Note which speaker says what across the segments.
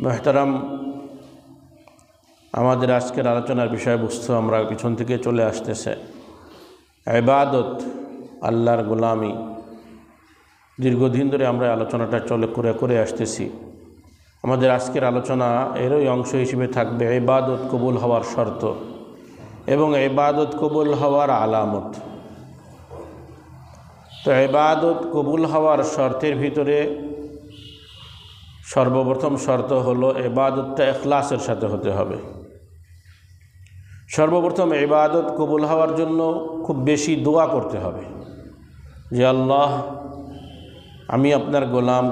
Speaker 1: মুহতারাম, আমাদের আজকের আলোচনার বিষয়বস্তু আমরা পিছন থেকে চলে আসতেছে ইবাদত, আল্লাহর গোলামি। দীর্ঘদিন ধরে আমরা আলোচনাটা করে আসতেছি। আমাদের আজকের আলোচনা এরই অংশ হিসেবে থাকবে ইবাদত কবুল হওয়ার শর্ত এবং ইবাদত কবুল হওয়ার আলামত। তো ইবাদত কবুল হওয়ার শর্তের ভিতরে সর্বপ্রথম শর্ত হলো ইবাদতটা ইখলাসের সাথে হতে হবে। সর্বপ্রথম ইবাদত কবুল হওয়ার জন্য খুব বেশি দোয়া করতে হবে যে আল্লাহ, আমি আপনার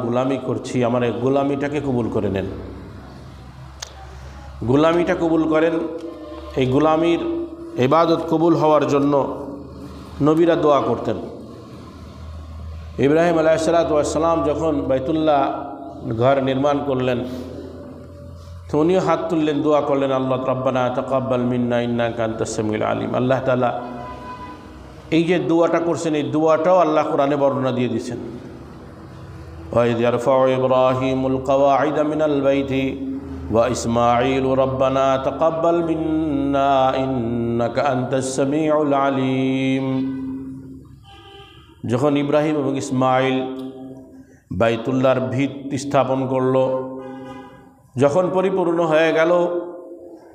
Speaker 1: গোলামি করছি, আমার এই গোলামিটাকে কবুল করে নেন, গোলামিটা কবুল করেন। এই গোলামির ইবাদত কবুল হওয়ার জন্য নবীরা দোয়া করতেন। ইব্রাহিম আলাইহিসসালাম যখন বাইতুল্লাহ ঘর নির্মাণ করলেন তো উনিও হাত তুললেন, দোয়া করলেন, আল্লাহ রাব্বানা তাকাব্বাল মিন্না ইন্নাকা আনতাস সামিউল আলিম। আল্লাহ তাআলা এই যে দোয়াটা করছেন, এই দোয়াটাও আল্লাহ কোরআনে বর্ণনা দিয়ে দিয়েছেন। ওয়াইদ ইয়ারফাউ ইব্রাহিমুল কওয়াইদ মিনাল বাইতি ওয়া ইসমাঈল রাব্বানা তাকাব্বাল মিন্না ইন্নাকা আনতাস সামিউল আলিম। যখন ইব্রাহিম এবং ইসমাঈল বাইতুল্লাহর ভিত স্থাপন করল, যখন পরিপূর্ণ হয়ে গেল,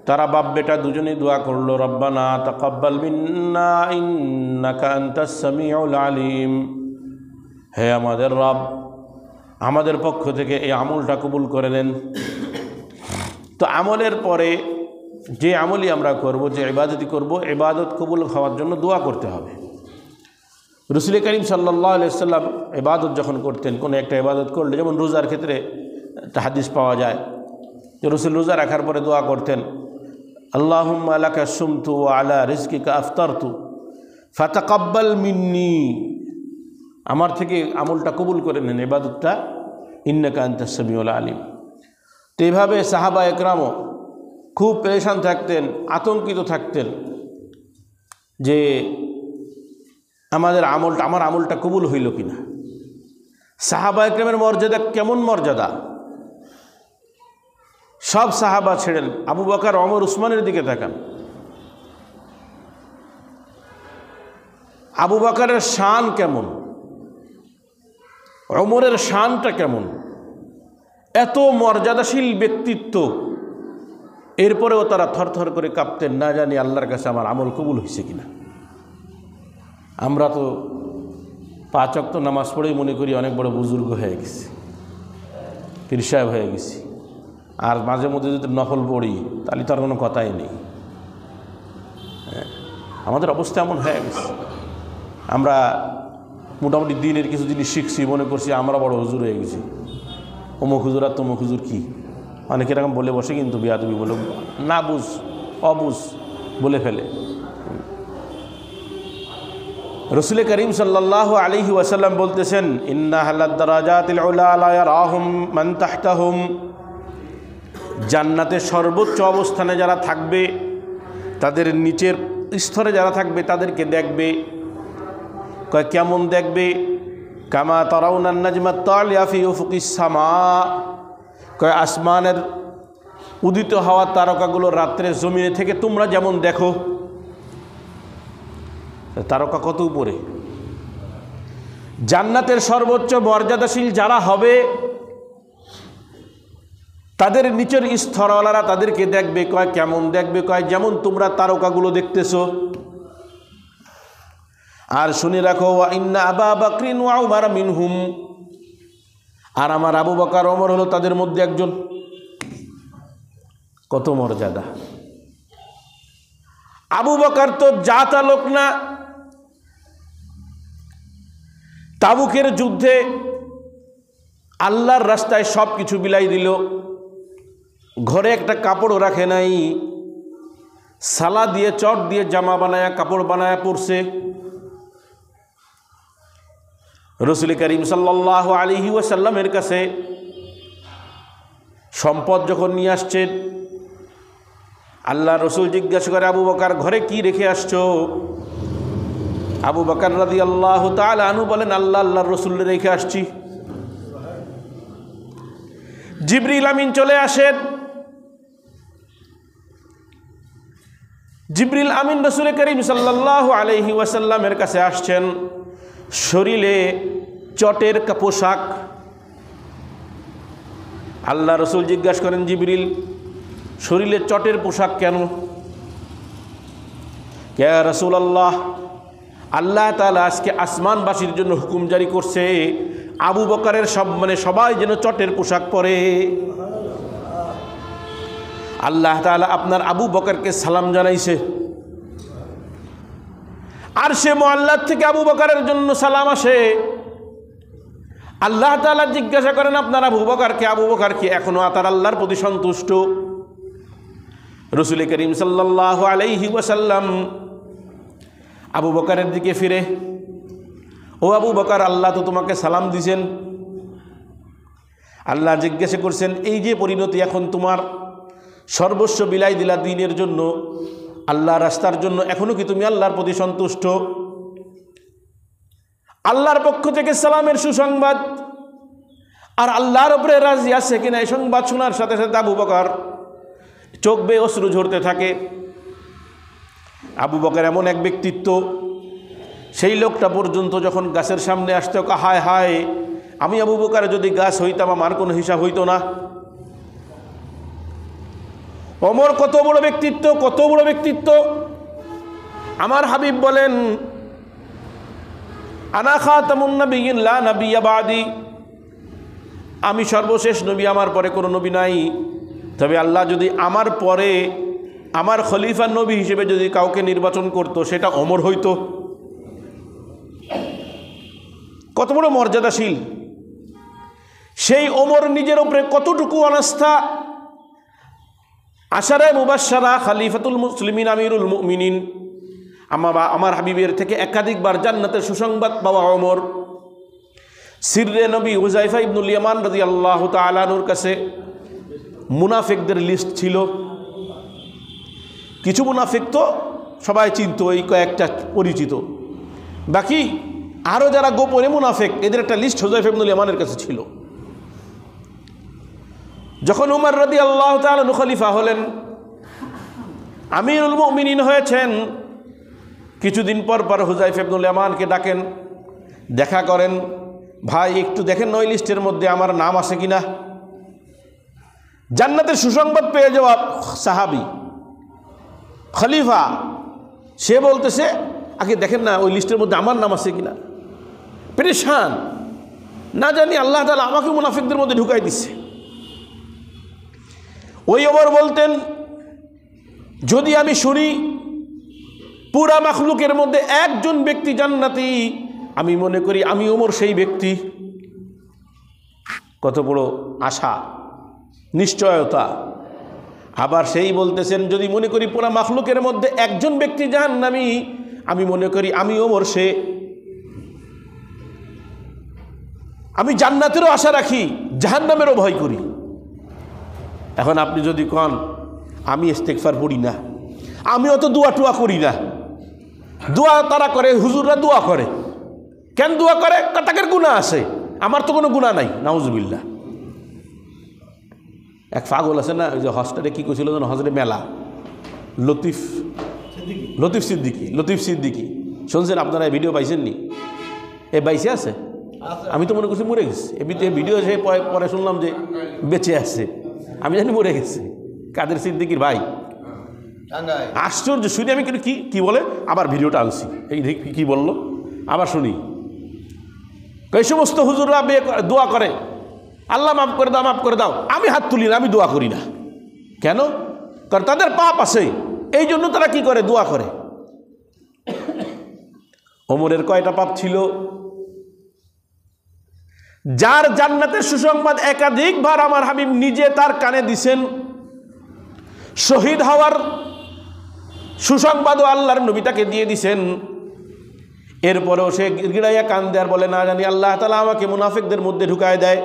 Speaker 1: তারা বাপ বেটা দুজনেই দোয়া করলো, রব্বানা তাকাব্বাল মিন্না ইন্নাকা আনতাস সামিউল আলিম। হে আমাদের রব, আমাদের পক্ষ থেকে এই আমলটা কবুল করে নেন। তো আমলের পরে যে আমলই আমরা করব, যে ইবাদতই করব, ইবাদত কবুল হওয়ার জন্য দোয়া করতে হবে। রাসূল করিম সাল্লাল্লাহু আলাইহি ওয়াসাল্লাম ইবাদত যখন করতেন, কোনো একটা ইবাদত করলে, যেমন রোজার ক্ষেত্রে একটা হাদিস পাওয়া যায় যে রাসূল রোজা রাখার পরে দোয়া করতেন, আল্লাহুম্মা লাকা সুমতু ওয়া আলা রিজকিকা আফতারতু ফাতাকাব্বাল মিন্নি। আমার থেকে আমলটা কবুল করে নেন, ইবাদতটা, ইন্নাকা আনতাস সামিউল আলিম। তো এইভাবে সাহাবা একরামও খুব পেরেশান থাকতেন, আতঙ্কিত থাকতেন যে আমার আমলটা কবুল হইল কিনা। সাহাবা একরামের মর্যাদা কেমন মর্যাদা! সব সাহাবা ছেড়েন, আবু বকর, ওমর, উসমানের দিকে তাকান। আবু বকরের শান কেমন, ওমরের শানটা কেমন, এত মর্যাদাশীল ব্যক্তিত্ব, এরপরেও তারা থরথর করে কাঁপতেন, না জানি আল্লাহর কাছে আমার আমল কবুল হয়েছে কিনা। আমরা তো 5 ওয়াক্ত নামাজ পড়েই মনে করি অনেক বড় বুজুর্গ হয়ে গেছি, পীর সাহেব হয়ে গেছি, আর মাঝে মধ্যে যদি নফল পড়ি তাহলে তার কোনো কথাই নেই। আমাদের অবস্থা এমন হয়ে গেছে, আমরা মোটামুটি দিনের কিছু জিনিস শিখছি, মনে করছি আমরা বড় হুজুর হয়ে গেছি। অমুক হুজুর আর তমুক হুজুর কি, অনেকে এরকম বলে বসে, কিন্তু বেয়াদবি বলে, না বুঝ অবুঝ বলে ফেলে। রাসূল করিম সাল্লাল্লাহু আলাইহি ওয়াসাল্লাম বলতেছেন, ইন্না আহলাদ দারাজাতিল উলা লা ইয়ারাহুম মান তাহতাহুম। জান্নাতের সর্বোচ্চ অবস্থানে যারা থাকবে, তাদের নিচের স্তরে যারা থাকবে তাদেরকে দেখবে। কয় কেমন দেখবে? কামা তারাউনান নাজমাত তালিয়া ফি উফুকিস সামা। কয় আসমানের উদিত হওয়া তারকাগুলো রাত্রে জমিনে থেকে তোমরা যেমন দেখো। তারকা কত উপরে! জান্নাতের সর্বোচ্চ মর্যাদাশীল যারা হবে তাদের নিচের স্তরওয়ালারা তাদেরকে দেখবে। কয় কেমন দেখবে? কয় যেমন তোমরা তারকাগুলো দেখতেছো। আর শুনে রাখো, ওয়া ইন্না আবা বকরিন ওয়া উমর মিনহুম। আর আমার আবু বকর, ওমর হলো তাদের মধ্যে একজন। কত মর্যাদা! আবু বকর তো জাতা লোক না। তাবুকের যুদ্ধে আল্লাহর রাস্তায় সব কিছু বিলাই দিল, ঘরে একটা কাপড় রাখে নাই, সালা দিয়ে চট দিয়ে জামা বানায়া কাপড় বানায়া পরছে। রাসূল করিম সাল্লাল্লাহু আলাইহি ওয়াসাল্লামের কাছে সম্পদ যখন নিয়ে আসছেন, আল্লাহ রসুল জিজ্ঞাসা করে, আবু বকর ঘরে কি রেখে আসছো? আবু বকর রাদিয়াল্লাহু তাআলা আনহু বলেন, আল্লাহর রসুল রেখে আসছি। জিবরিল আমিন চলে আসেন। জিবরিল আমিন রাসূল করিম সাল্লাল্লাহু আলাইহি ওয়াসাল্লামের কাছে আসছেন, শরীরে চটের পোশাক। আল্লাহ রসুল জিজ্ঞাসা করেন, জিবরিল, শরীরে চটের পোশাক কেন? ইয়া রাসূলুল্লাহ, আল্লাহ তাআলা আজকে আসমানবাসীর জন্য হুকুম জারি করছে, আবু বকরের সবাই যেন চটের পোশাক পরে। আল্লাহ তাআলা আপনার আবু বকরকে সালাম জানাইছে, আর সে মুআল্লার থেকে আবু বকরের জন্য সালাম আসে। আল্লাহ তাআলা জিজ্ঞাসা করেন, আপনার আবু বকর কি এখনো তার আল্লাহর প্রতি সন্তুষ্ট? রাসূল করিম সাল্লাল্লাহু আলাইহি ওয়াসাল্লাম আবু বকরের দিকে ফিরে, ও আবু বকর, আল্লাহ তো তোমাকে সালাম দিছেন। আল্লাহ জিজ্ঞাসা করছেন, এই যে পরিণতি এখন তোমার, সর্বস্ব বিলাই দিলা দ্বীনের জন্য, আল্লাহ রাস্তার জন্য, এখনো কি তুমি আল্লাহর প্রতি সন্তুষ্ট? আল্লাহর পক্ষ থেকে সালামের সুসংবাদ, আর আল্লাহর উপরে রাজি আছে কিনা এই সংবাদ শোনার সাথে সাথে আবু বকর চোখ বেয়ে অশ্রু ঝরতে থাকে। আবু বকর এমন এক ব্যক্তিত্ব, সেই লোকটা পর্যন্ত যখন গাছের সামনে আসতে, হায় হায়, আমি আবু বকর যদি গাছ হইতাম আমার কোনো হিসাব হইতো না। ওমর কত বড় ব্যক্তিত্ব, কত বড় ব্যক্তিত্ব! আমার হাবিব বলেন, আনা খাতামুন নাবিয়্যিন লা নাবিয়্যা বাদি, আমি সর্বশেষ নবী, আমার পরে কোনো নবী নাই। তবে আল্লাহ যদি আমার পরে আমার খলিফা নবী হিসেবে যদি কাউকে নির্বাচন করত, সেটা ওমর হইতো। কত বড় মর্যাদাশীল! সেই ওমর নিজের উপরে কতটুকু অনাস্থা! আশারায়ে মুবাশশারা, খলিফাতুল মুসলিমিন, আমিরুল মুমিনিন, আমার হাবিবের থেকে একাধিকবার জান্নাতের সুসংবাদ পাওয়া ওমর। সিররে নবী হুযায়ফা ইবনুল ইয়ামান রাদিয়াল্লাহু তাআলা আনহুর কাছে মুনাফিকদের লিস্ট ছিল। কিছু মুনাফিক তো সবাই চিনত, এই কয়েকটা পরিচিত, বাকি আরও যারা গোপনে মুনাফিক, এদের একটা লিস্ট হুযায়ফা ইবনুল ইয়ামানের কাছে ছিল। যখন উমর রাদিয়াল্লাহু তাআলা খলিফা হলেন, আমিরুল মুমিনিন হয়েছেন, কিছুদিন পর পর হুযায়ফা ইবনুল ইয়ামানকে ডাকেন, দেখা করেন, ভাই একটু দেখেন ওই লিস্টের মধ্যে আমার নাম আছে কিনা। জান্নাতের সুসংবাদ পেয়ে যাওয়া সাহাবী, খলিফা, সে বলতেছে, আগে দেখেন না ওই লিস্টের মধ্যে আমার নাম আছে কিনা। পেরেশান, না জানি আল্লাহ তাআলা আমাকে মুনাফিকদের মধ্যে ঢুকাই দিচ্ছে। ওই ওমর বলতেন, যদি আমি শুনি পুরা মাখলুকের মধ্যে একজন ব্যক্তি জান্নাতি, আমি মনে করি আমি ওমর সেই ব্যক্তি। কত বড় আশা, নিশ্চয়তা! আবার সেই বলতেছেন, যদি মনে করি পুরা মাখলুকের মধ্যে একজন ব্যক্তি জাহান্নামী, আমি মনে করি আমি ওমর সে। আমি জান্নাতেরও আশা রাখি, জাহান্নামেরও ভয় করি। এখন আপনি যদি কন আমি ইস্তেগফার পড়ি না, আমি অত দোয়া টুয়া করি না, দোয়া তারা করে, হুজুররা দোয়া করে, কেন দোয়া করে? তাদের গুনাহ আছে, আমার তো কোনো গুনাহ নাই, নাউজুবিল্লাহ। এক পাগল আছে না, ওই যে হজটারে কী করছিল যেন, হজরে মেলা, লতিফ সিদ্দিকি, শুনছেন আপনারা? এই ভিডিও পাইছেন নি? এ বাইসে আছে? আমি তো মনে করছি মরে গেছে। এই ভিডিও সে পরে শুনলাম যে বেঁচে আছে, আমি জানি মরে গেছে। কাদের সিদ্দিকির ভাই, আশ্চর্য! শুনি আমি কিন্তু কি বলে, আবার ভিডিওটা আনছি, এই কি বললো আবার শুনি। এই সমস্ত হুজুররা দোয়া করে, আল্লাহ মাফ করে দাও, মাফ করে দাও। আমি হাত তুলি না, আমি দোয়া করি না। কেন? কারণ তাদের পাপ আছে, এই জন্য তারা কি করে? দোয়া করে। ওমরের কয়টা পাপ ছিল? যার জান্নাতের সুসংবাদ একাধিকবার আমার হাবিব নিজে তার কানে দিছেন, শহীদ হওয়ার সুসংবাদও আল্লাহর নবী তাকে দিয়ে দিছেন, এরপরেও সে গিড়াইয়া কান্দে আর বলে, না জানি আল্লাহ তাআলা আমাকে মুনাফিকদের মধ্যে ঢুকায় দেয়।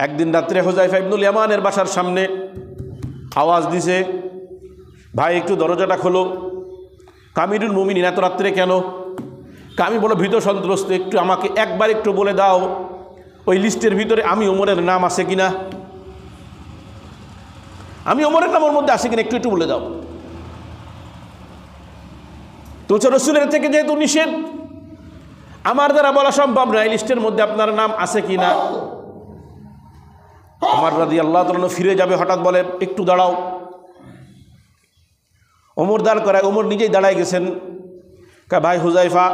Speaker 1: একদিন রাত্রে হুযায়ফা ইবনুল ইয়ামানের বাসার সামনে আওয়াজ দিছে, ভাই একটু দরজাটা খোলো। আমিরুল মুমিনিন, এত রাত্রে কেন? আমি বলো ভীত সন্ত্রস্ত, একটু আমাকে একবার একটু বলে দাও ওই লিস্টের ভিতরে আমি ওমরের নাম আছে কিনা, আমি ওমরের নামের মধ্যে আছে কিনা একটু একটু বলে দাও। তো রসুলের থেকে যেহেতু নিষেধ, আমার দ্বারা বলা সম্ভব না এই লিস্টের মধ্যে আপনার নাম আছে কিনা। ওমর রাদিয়াল্লাহু তাআলা ফিরে যাবে, হঠাৎ বলে একটু দাঁড়াও। ওমর দাঁড় করায়, ওমর নিজেই দাঁড়ায় গেছেন। ভাই হুজাইফা,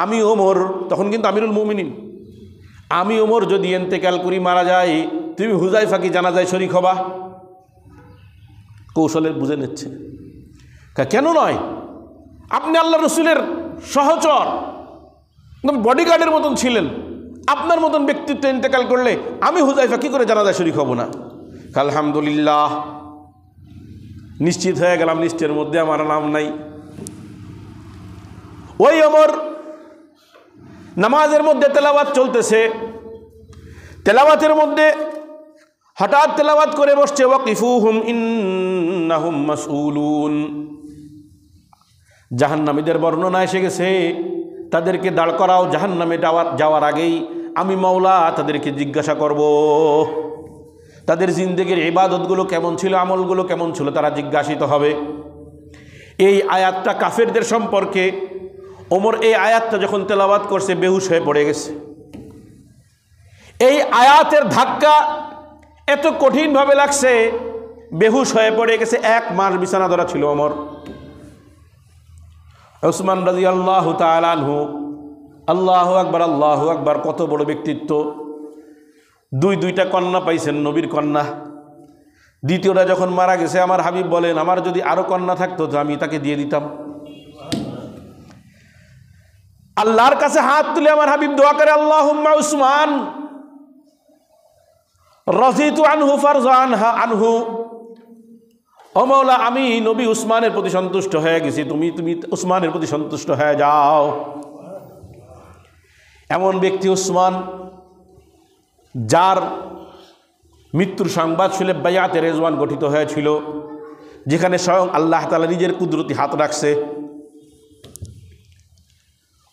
Speaker 1: আমি ওমর, তখন কিন্তু আমিরুল মুমিনিন, আমি ওমর যদি ইন্তেকাল করি, মারা যায়, তুমি হুজাইফা কি জানাজায় শরীক হবা? কৌশলে বুঝে নিচ্ছে। কেন নয়, আপনি আল্লাহ রসুলের সহচর, বডিগার্ডের মতন ছিলেন, আপনার মতন ব্যক্তিত্ব ইন্তেকাল করলে আমি হুজাইফা কি করে জানাজায় শরীক হব না? আলহামদুলিল্লাহ, নিশ্চিত হয়ে গেলাম লিস্টের মধ্যে আমার নাম নাই। ওই ওমর নামাজের মধ্যে তেলাওয়াত চলতেছে, তেলাওয়াতের মধ্যে হঠাৎ তেলাওয়াত করে বসছে, ওয়াকিফুহুম ইন্নাহুম মাসউলুন। জাহান্নামীদের বর্ণনা এসে গেছে, তাদেরকে দাঁড় করাও, জাহান্নামে যাওয়ার আগেই আমি মাওলা তাদেরকে জিজ্ঞাসা করব, তাদের জিন্দেগির ইবাদতগুলো কেমন ছিল, আমলগুলো কেমন ছিল, তারা জিজ্ঞাসিত হবে। এই আয়াতটা কাফেরদের সম্পর্কে। ওমর এই আয়াতটা যখন তেলাওয়াত করছে বেহুশ হয়ে পড়ে গেছে। এই আয়াতের ধাক্কা এত কঠিনভাবে লাগছে, বেহুশ হয়ে পড়ে গেছে। 1 মাস বিছানা ধরা ছিল ওমর। উসমান রাদিয়াল্লাহু তাআলা আনহু, আল্লাহু আকবার, আল্লাহু আকবার, কত বড় ব্যক্তিত্ব। দুইটা কন্যা পাইছেন, নবীর কন্যা। দ্বিতীয়টা যখন মারা গেছে, আমার হাবিব বলেন, আমার যদি আরো কন্যা থাকতো তো আমি তাকে দিয়ে দিতাম। আল্লাহর কাছে হাত তুলে আমার হাবিব দোয়া করে, আল্লাহুম্মা উসমান রাযিতু আনহু ফারযান আনহু। ও মাওলা, আমি নবী উসমানের প্রতি সন্তুষ্ট হয়ে গেছি, তুমি উসমানের প্রতি সন্তুষ্ট হয়ে যাও। এমন ব্যক্তি উসমান, যার মৃত্যুর সংবাদ শুনে বায়াতে রেজওয়ান গঠিত হয়েছিল, যেখানে স্বয়ং আল্লাহ তাআলা নিজের কুদরতি হাত রাখছে।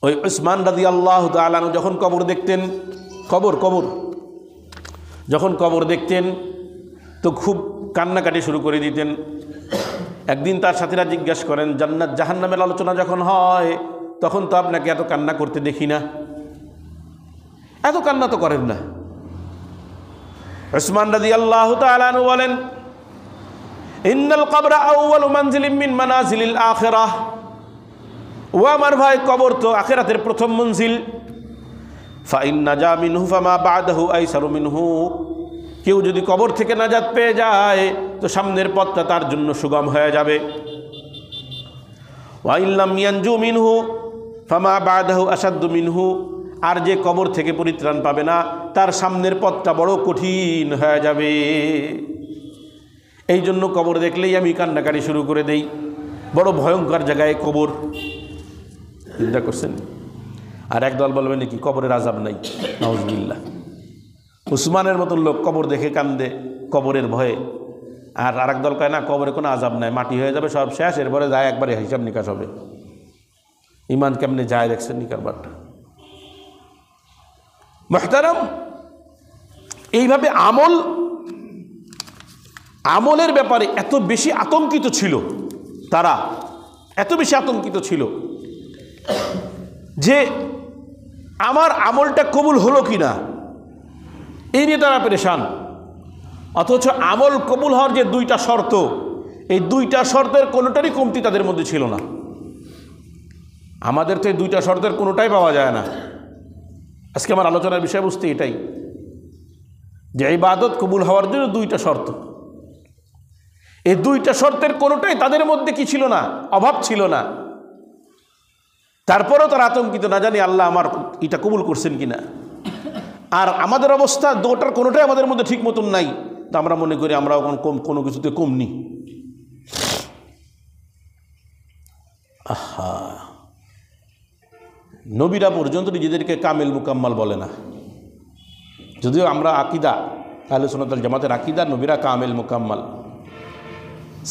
Speaker 1: ওই উসমান রাদিয়াল্লাহু তাআলা আনহু যখন কবর দেখতেন, যখন কবর দেখতেন তো খুব কান্নাকাটি শুরু করে দিতেন। একদিন তার সাথীরা জিজ্ঞাসা করেন, জান্নাত জাহান্নামের আলোচনা যখন হয় তখন তো আপনাকে এত কান্না করতে দেখি না, এত কান্না তো করেন না। উসমান রাদিয়াল্লাহু তাআলা আনহু বলেন, ইন্নাল কবরা আউয়ালু মানজিলিন মিন মানাজিলিল আখিরাহ। ও আমার ভাই, কবর তো আখিরাতের প্রথম মঞ্জিল। ফাইন নাজা মিনহু ফামা বাদাহু আইসারু মিনহু। কেউ যদি কবর থেকে নাজাত পেয়ে যায় তো সামনের পথটা তার জন্য সুগম হয়ে যাবে। ওয়া ইল্লাম ইয়ানজু মিনহু ফামা বাদাহু আসাদ্দু মিনহু। আর যে কবর থেকে পরিত্রাণ পাবে না, তার সামনের পথটা বড় কঠিন হয়ে যাবে। এই জন্য কবর দেখলেই আমি কান্নাকাটি শুরু করে দেই। বড় ভয়ঙ্কর জায়গায় কবর, চিন্তা করছেন? আর একদল বলবে নাকি কবরের আযাব নাই, নাউযুবিল্লাহ। উসমানের মতন লোক কবর দেখে কান্দে কবরের ভয়ে, আর আরেক দল কয় না, কবরে কোনো আযাব নাই, মাটি হয়ে যাবে, সব শেষ, এরপরে যায় একবারে হিসাব নিকাশ হবে। ইমান কেমনে যায় দেখছেন নি কারবারটা? মুহতারাম, এইভাবে আমলের ব্যাপারে এত বেশি আতঙ্কিত ছিল তারা, এত বেশি আতঙ্কিত ছিল যে আমার আমলটা কবুল হলো কি না এই নিয়ে তারা পেরেশান। অথচ আমল কবুল হওয়ার যে 2টা শর্ত, এই 2টা শর্তের কোনোটারই কমতি তাদের মধ্যে ছিল না। আমাদের তো এই 2টা শর্তের কোনোটাই পাওয়া যায় না। আজকে আমার আলোচনার বিষয়বস্তু এটাই, যে ইবাদত কবুল হওয়ার জন্য 2টা শর্ত। এই 2টা শর্তের কোনোটাই তাদের মধ্যে কি ছিল না, অভাব ছিল না। তারপরেও তারা আতঙ্কিত, না জানি আল্লাহ আমার এটা কবুল করছেন কিনা। আর আমাদের অবস্থা 2টার কোনোটাই আমাদের মধ্যে ঠিক মতন নাই, তো আমরা মনে করি আমরা কোনো কিছুতে কমনি। আহা, নবীরা পর্যন্ত নিজেদেরকে কামেল মুকাম্মাল বলে না। যদিও আমরা আকিদা, আহলে সুন্নাত ওয়াল জামাতের আকিদা, নবীরা কামেল মুকাম্মাল,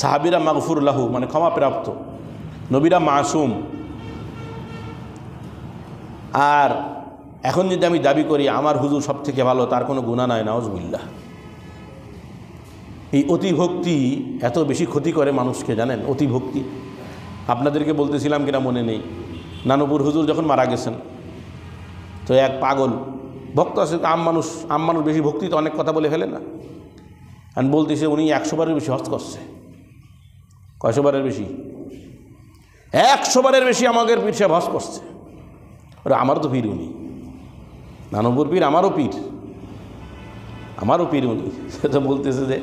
Speaker 1: সাহাবীরা মাগফুর লাহু মানে ক্ষমা প্রাপ্ত, নবীরা মাসুম। আর এখন যদি আমি দাবি করি আমার হুজুর সব থেকে ভালো, তার কোনো গুনাহ নাই, নাউজুবিল্লাহ। এই অতিভক্তি এত বেশি ক্ষতি করে মানুষকে, জানেন? অতিভক্তি আপনাদেরকে বলতেছিলাম কিনা মনে নেই, নানুপুর হুজুর যখন মারা গেছেন, তো এক পাগল ভক্ত আছে, আম মানুষ বেশি ভক্তি তো অনেক কথা বলে ফেলে না, আর বলতেছে উনি 100 বারের বেশি হজ করছে। কয়শো বারের বেশি? 100 বারের বেশি আমাদের পীর সাহেব হজ করছে। ওরা আমারও তো পীর উনি, নানুপুর পীর আমারও পীর উনি। সে তো বলতেছে যে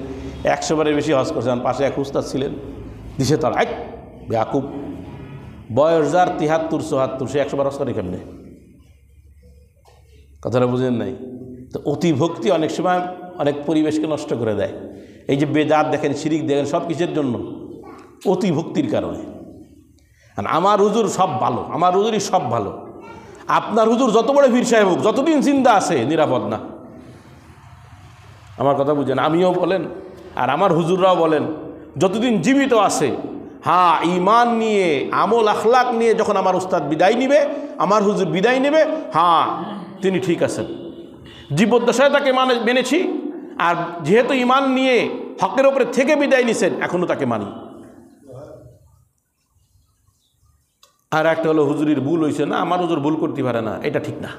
Speaker 1: 100 বারের বেশি হজ করছে। পাশে এক উস্তাদ ছিলেন, দিশে তার এক বেয়াকুব, বয়স যার 73-74, সে 100 বার হজ করে কেমনে? কথাটা বুঝেন নাই? তো অতিভক্তি অনেক সময় অনেক পরিবেশকে নষ্ট করে দেয়। এই যে বেদাত দেখেন, শিরিক দেখেন, সব কিসের জন্য? অতিভক্তির কারণে। আর আমার হুজুর সব ভালো, আমার হুজুরই সব ভালো। আপনার হুজুর যত বড় পীর সাহেব হোক, যতদিন জিন্দা আছে নিরাপদ না। আমার কথা বুঝেন? আমিও বলেন আর আমার হুজুররাও বলেন, যতদিন জীবিত আছে, হ্যাঁ, ঈমান নিয়ে, আমল আখলাক নিয়ে যখন আমার উস্তাদ বিদায় নিবে, আমার হুজুর বিদায় নেবে, হ্যাঁ তিনি ঠিক আছেন, জীবদ্দশায় তাকে মেনেছি। আর যেহেতু ঈমান নিয়ে হকের ওপরে থেকে বিদায় নিছেন, এখনও তাকে মানি। আর একটা হলো হুজুরির ভুল হয়েছে, না আমার হুজুর ভুল করতে পারে না, এটা ঠিক না,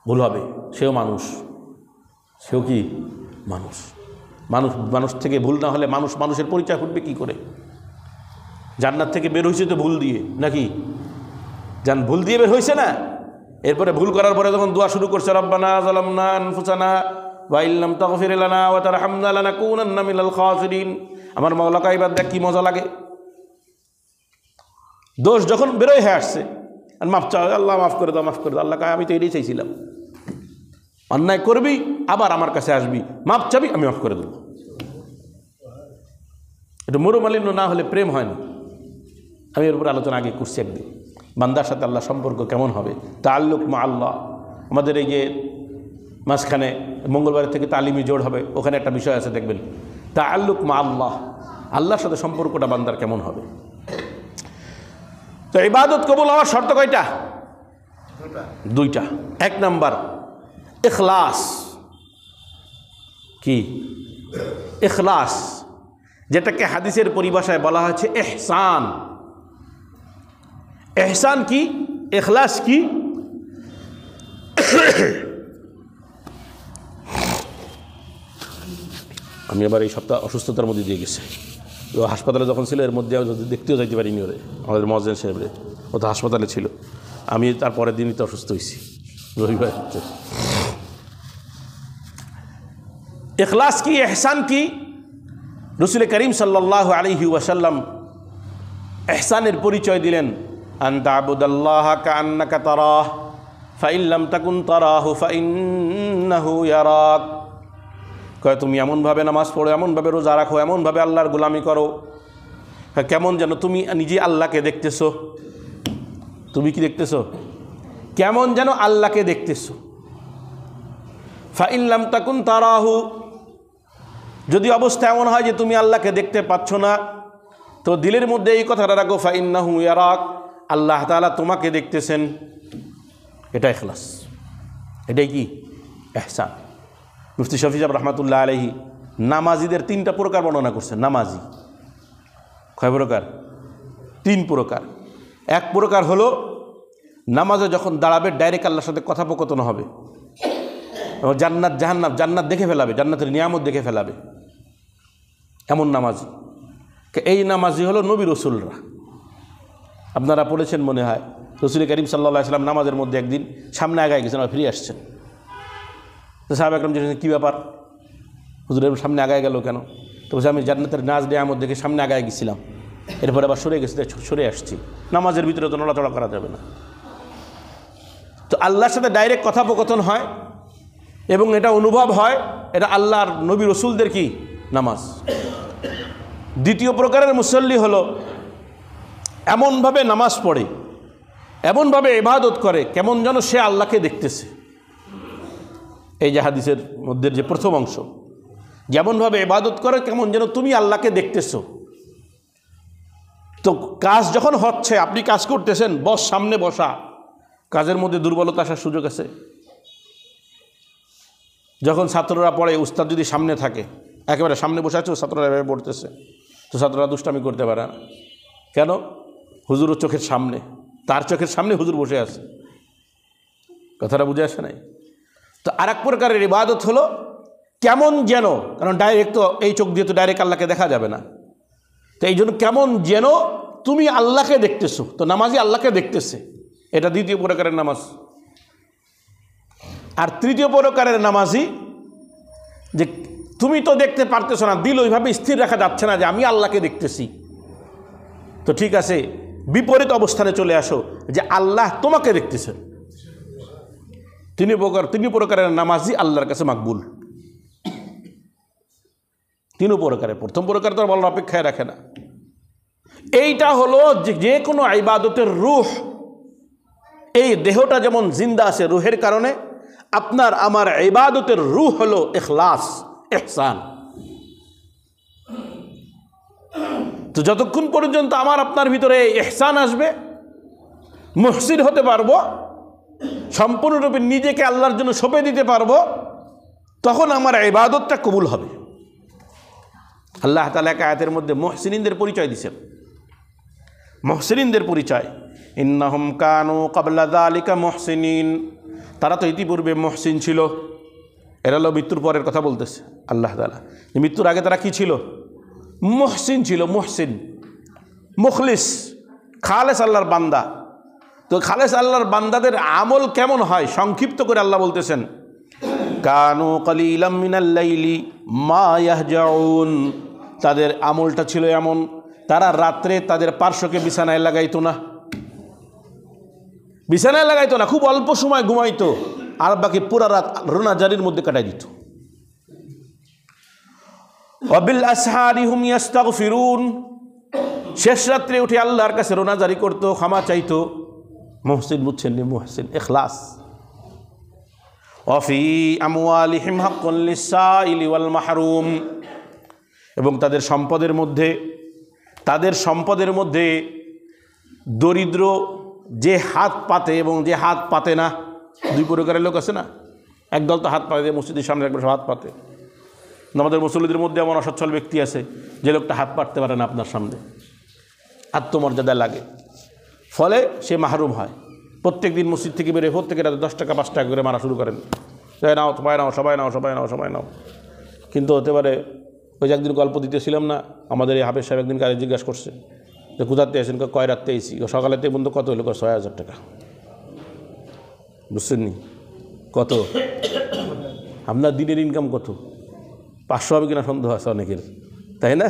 Speaker 1: ভুল হবে। সেও মানুষ, সেও কি মানুষ। মানুষ থেকে ভুল না হলে মানুষের পরিচয় ফুটবে কি করে? জান্নাত থেকে বের হয়েছে তো ভুল দিয়ে, নাকি? ভুল দিয়ে বের হয়েছে না? এরপরে ভুল করার পরে যখন দোয়া শুরু করছে, রব্বানা যালামনা আনফুসানা ওয়া ইল্লাম তাগফির লানা ওয়া তারহামনা লানাকুনান্না মিনাল খাসিরিন। আমার মাওলাকে এবার দেখ কি মজা লাগে। দোষ যখন বেরোয় হয়ে আসছে, আর মাফ চাও, আল্লাহ মাফ করে দাও, মাফ করে দাও। আল্লাহ কয় আমি তো এটাই চাইছিলাম। অন্যায় করবি, আবার আমার কাছে আসবি, মাফ চাবি, আমি মাফ করে দেবো। এটা মরুমালিন্য না হলে প্রেম হয় না। আমি এর উপরে আলোচনা আগে করছি একদিন, বান্দার সাথে আল্লাহ সম্পর্ক কেমন হবে, তাআল্লুক মা আল্লাহ। আমাদের এই যে মাঝখানে মঙ্গলবার থেকে তালিমি জোড় হবে, ওখানে একটা বিষয় আছে, দেখবেন তাআল্লুক মা আল্লাহ, আল্লাহর সাথে সম্পর্কটা বান্দার কেমন হবে। তো ইবাদত কবুল হওয়ার শর্ত কয়টা? দুইটা। এক নাম্বার ইখলাস। কি? ইখলাস, যেটাকে হাদিসের পরিভাষায় বলা হয়েছে ইহসান। ইহসান কি? ইখলাস কি? আমি আবার এই সপ্তাহ অসুস্থতার মধ্যে দিয়ে গেছি। ও হাসপাতালে যখন ছিল, এর মধ্যে দেখতেও যাইতে পারিনি ওরে, আমাদের মহাজেন সাহেবরে। ও তো হাসপাতালে ছিল, আমি তার পরের দিনই তো অসুস্থ হয়েছি, রবিবার। ইখলাস কি, ইহসান কি? রাসূল করিম সাল্লাল্লাহু আলাইহি ওয়াসাল্লাম ইহসানের পরিচয় দিলেন, আন তা'বুদাল্লাহা কাআন্নাকা তারাহ ফাইন লাম তাকুন তারাহু ফাইন্নাহু ইয়ারাক। কয় তুমি এমনভাবে নামাজ পড়ো, এমনভাবে রোজা রাখো, এমনভাবে আল্লাহর গোলামি করো, কেমন যেন তুমি নিজে আল্লাহকে দেখতেছো। তুমি কি দেখতেছো? কেমন যেন আল্লাহকে দেখতেছো। ফাইন লাম তাকুন তারাহু, যদি অবস্থা এমন হয় যে তুমি আল্লাহকে দেখতে পাচ্ছ না, তো দিলের মধ্যে এই কথাটা রাখো, ফাইন্নাহু ইয়ারাক, আল্লাহ তাআলা তোমাকে দেখতেছেন। এটা ইখলাস, এটাই কি? ইহসান। মুফতি শফি সাহেব রহমাতুল্লাহ আলাইহি নামাজিদের 3টা প্রকার বর্ণনা করছেন। নামাজি কয় প্রকার? 3 প্রকার। এক প্রকার হলো নামাজে যখন দাঁড়াবে ডাইরেক্ট আল্লাহর সাথে কথোপকথন হবে, এবং জান্নাত জাহান্নাম, জান্নাত দেখে ফেলাবে, জান্নাতের নিয়ামত দেখে ফেলাবে, এমন নামাজি। এই নামাজি হলো নবী রসুলরা। আপনারা পড়েছেন মনে হয়, রাসূল করিম সাল্লাল্লাহু আলাইহি ওয়াসাল্লাম নামাজের মধ্যে একদিন সামনে আগায় গেছেন, আর ফিরে আসছেন। তো সাহাবা একরাম জিজ্ঞেস, কী ব্যাপার হুজুর সামনে আগায় গেল কেন? তো বলছে, আমি জান্নাতের নাজ নিয়ামত দেখে সামনে আগায় গেছিলাম, এরপরে আবার সরে গেছি, সরে আসছি। নামাজের ভিতরে তো নড়াচড়া করা যাবে না। তো আল্লাহর সাথে ডাইরেক্ট কথোপকথন হয় এবং এটা অনুভব হয়, এটা আল্লাহর নবী রসুলদের কি নামাজ। দ্বিতীয় প্রকারের মুসল্লি হলো এমনভাবে নামাজ পড়ে, এমনভাবে ইবাদত করে, কেমন যেন সে আল্লাহকে দেখতেছে। এই যে হাদিসের মধ্যে যে প্রথম অংশ, যেমনভাবে ইবাদত করে কেমন যেন তুমি আল্লাহকে দেখতেছো। তো কাজ যখন হচ্ছে, আপনি কাজ করতেছেন, বস সামনে বসা, কাজের মধ্যে দুর্বলতা আসার সুযোগ আছে। যখন ছাত্ররা পড়ে, উস্তাদ যদি সামনে থাকে, একেবারে সামনে বসে আছে, ছাত্ররা এভাবে পড়তেছে, তো ছাত্ররা দুষ্টামি করতে পারে না। কেন? হুজুরের চোখের সামনে, তার চোখের সামনে হুজুর বসে আছে। কথাটা বুঝে আসে নাই? তো আর এক প্রকারের ইবাদত হলো কেমন যেন, কারণ ডাইরেক্ট তো এই চোখ দিয়ে তো ডাইরেক্ট আল্লাহকে দেখা যাবে না, তো এই জন্য কেমন যেন তুমি আল্লাহকে দেখতেছো, তো নামাজি আল্লাহকে দেখতেছে, এটা দ্বিতীয় প্রকারের নামাজ। আর তৃতীয় প্রকারের নামাজি যে তুমি তো দেখতে পারতেছো না, দিল ওইভাবে স্থির রাখা যাচ্ছে না যে আমি আল্লাহকে দেখতেছি, তো ঠিক আছে, বিপরীত অবস্থানে চলে আসো যে আল্লাহ তোমাকে দেখতেছেন। তিন প্রকারের নামাজি আল্লাহর কাছে মাকবুল। তিন প্রকারের, প্রথম প্রকার তো বলার অপেক্ষায় রাখে না। এইটা হলো যে কোনো ইবাদতের রূহ। এই দেহটা যেমন জিন্দা আছে রূহের কারণে, আপনার আমার ইবাদতের রূহ হলো ইখলাস, ইহসান। তো যতক্ষণ পর্যন্ত আমার আপনার ভিতরে ইহসান আসবে, মুহসিন হতে পারবো, সম্পূর্ণরূপে নিজেকে আল্লাহর জন্য সঁপে দিতে পারবো, তখন আমার ইবাদতটা কবুল হবে। আল্লাহ তাআলা এক আয়াতের মধ্যে মুহসিনিনদের পরিচয় দিয়েছেন। মুহসিনিনদের পরিচয়, ইন্নাহুম কানু ক্বাবলা যালিকা মুহসিনিন, তারা তো ইতিপূর্বে মুহসিন ছিল। এরা হলো মৃত্যুর পরের কথা বলতেছে আল্লাহ তাআলা, যে মৃত্যুর আগে তারা কি ছিল? মুহসিন ছিল, মুহসিন, মুখলিস, খালেস আল্লাহর বান্দা। তো খালেস আল্লাহর বান্দাদের আমল কেমন হয় সংক্ষিপ্ত করে আল্লাহ বলতেছেন, কানু কলিলাম মিনাল লাইলি মা ইয়াহজাউন, তাদের আমলটা ছিল এমন, তারা রাত্রে তাদের পার্শ্বকে বিছানায় লাগাইতো না, বিছানায় লাগাইতো না, খুব অল্প সময় ঘুমাইতো, আর বাকি পুরা রাত রোনাজারির মধ্যে কাটাই দিত। ওয়াবিল আসহারি হুম ইস্তাগফিরুন, শেষ রাত্রে উঠে আল্লাহর কাছে রোনাজারি করতো, ক্ষমা চাইতো। মুহসিন বুঝছেন নি? মুহসিন, ইখলাস। ওয়াফি আমওয়ালিহিম হাক্কুন লিসাইলি ওয়াল মাহরুম, এবং তাদের সম্পদের মধ্যে দরিদ্র, যে হাত পাতে এবং যে হাত পাতে না, দুই প্রকারের লোক আছে না। একদল তো হাত পাতে, মসজিদের সামনে একবার হাত পাতে। আমাদের মুসল্লিদের মধ্যে এমন অসচ্ছল ব্যক্তি আছে যে লোকটা হাত পাততে পারে না আপনার সামনে, আত্মমর্যাদা লাগে, ফলে সে মাহরুম হয়। প্রত্যেক দিন মসজিদ থেকে বেরোয় প্রত্যেকের 10 টাকা 5 টাকা করে মারা শুরু করেন, নাও সবাই নাও, সবাই নাও, সবাই নাও, সবাই নাও। কিন্তু হতে পারে, ওই যে একদিন গল্প দিতেছিলাম না, আমাদের এই হাফেজ সাহেব একদিন কাজে জিজ্ঞাসা করছে যে কোথাতে আসেন, কয় রাত্রে এসি, সকালেতে বন্ধু কত হলো, 6,000 টাকা। বুঝছেন নি? কত আপনার দিনের ইনকাম কত? 500 হবে কিনা সন্দেহ আছে অনেকের, তাই না?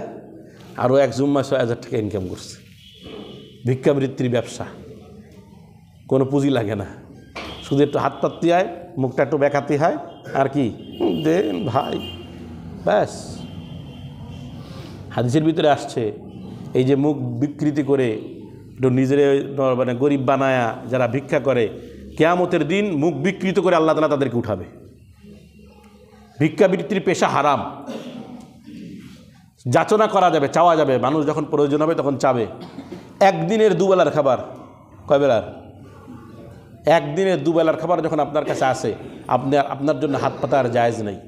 Speaker 1: আরও এক জুম্মায় 6,000 টাকা ইনকাম করছে। ভিক্ষাবৃত্তির ব্যবসা, কোনো পুঁজি লাগে না, শুধু একটু হাত পাততে হয়, মুখটা একটু বেঁকাতে হয়, আর কি দেন ভাই, ব্যাস। হাদিসের ভিতরে আসছে, এই যে মুখ বিকৃতি করে একটু নিজের মানে গরিব বানায়া যারা ভিক্ষা করে, কিয়ামতের দিন মুখ বিকৃত করে আল্লাহ তাআলা তাদেরকে উঠাবে। ভিক্ষাবৃত্তির পেশা হারাম, যাচনা করা যাবে, চাওয়া যাবে, মানুষ যখন প্রয়োজন হবে তখন চাবে। একদিনের দুবেলার খাবার, কয় বেলার? একদিনের দুবেলার খাবার যখন আপনার কাছে আসে, আপনার জন্য হাত পাতা আর জায়েজ নেই।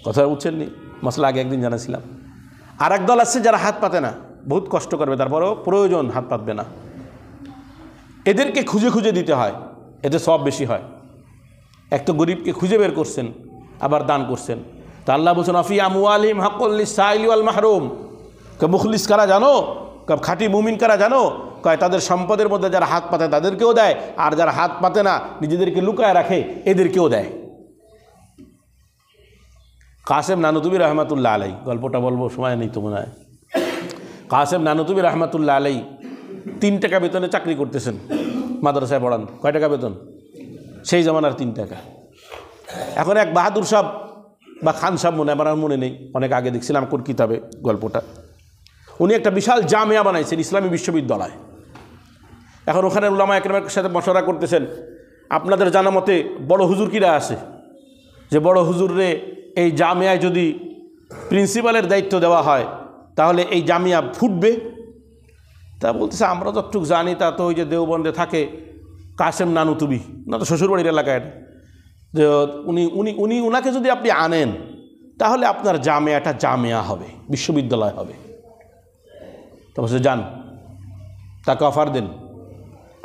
Speaker 1: কথা বুঝছেন নি? মশলা আগে একদিন জানাছিলাম। আর এক দল আছে যারা হাত পাতে না, বহুত কষ্ট করবে, তারপরেও প্রয়োজন হাত পাতবে না। এদেরকে খুঁজে খুঁজে দিতে হয়, এতে সব বেশি হয়। এক তো গরিবকে খুঁজে বের করছেন, আবার দান করছেন। তা আল্লাহ বলছেন, আফি আমওয়ালিহিম হাক্কুন লিসাইলি ওয়াল মাহরুম, মুখলিস কারা জানো? খাঁটি মুমিন কারা জানো? কয় তাদের সম্পদের মধ্যে যারা হাত পাতে তাদেরকেও দেয়, আর যারা হাত পাতে না, নিজেদেরকে লুকায় রাখে, এদেরকেও দেয়। কাসেম নানুতুবি রহমাতুল্লাহ আলাই, গল্পটা বলবো, সময় নেই তো মনে হয়। কাসেম নানুতুবি রহমাতুল্লাহ আলাই 3 টাকা বেতনে চাকরি করতেছেন, মাদ্রাসায় পড়ান। কয় টাকা বেতন? সেই জামানার 3 টাকা। এখন এক বাহাদুর সাহেব বা খান সাহেব, মনে আমার মনে নেই, অনেক আগে দেখছিলাম কোন কিতাবে গল্পটা, উনি একটা বিশাল জামিয়া বানাইছেন, ইসলামী বিশ্ববিদ্যালয়। এখন ওখানে উলামা একরামের সাথে মশওয়ারা করতেছেন, আপনাদের জানা মতে বড় হুজুর কিরা আছে, যে বড় হুজুরে এই জামিয়ায় যদি প্রিন্সিপালের দায়িত্ব দেওয়া হয় তাহলে এই জামিয়া ফুটবে, তা বলতেছে আমরা যতটুকু জানি তা তো ওই যে দেওবন্দে থাকে কাসেম নানুতুবি, না তো শ্বশুরবাড়ির এলাকায়, যে উনাকে যদি আপনি আনেন তাহলে আপনার জামিয়াটা জামিয়া হবে, বিশ্ববিদ্যালয় হবে। তো বলছে যান, তাকে অফার দেন,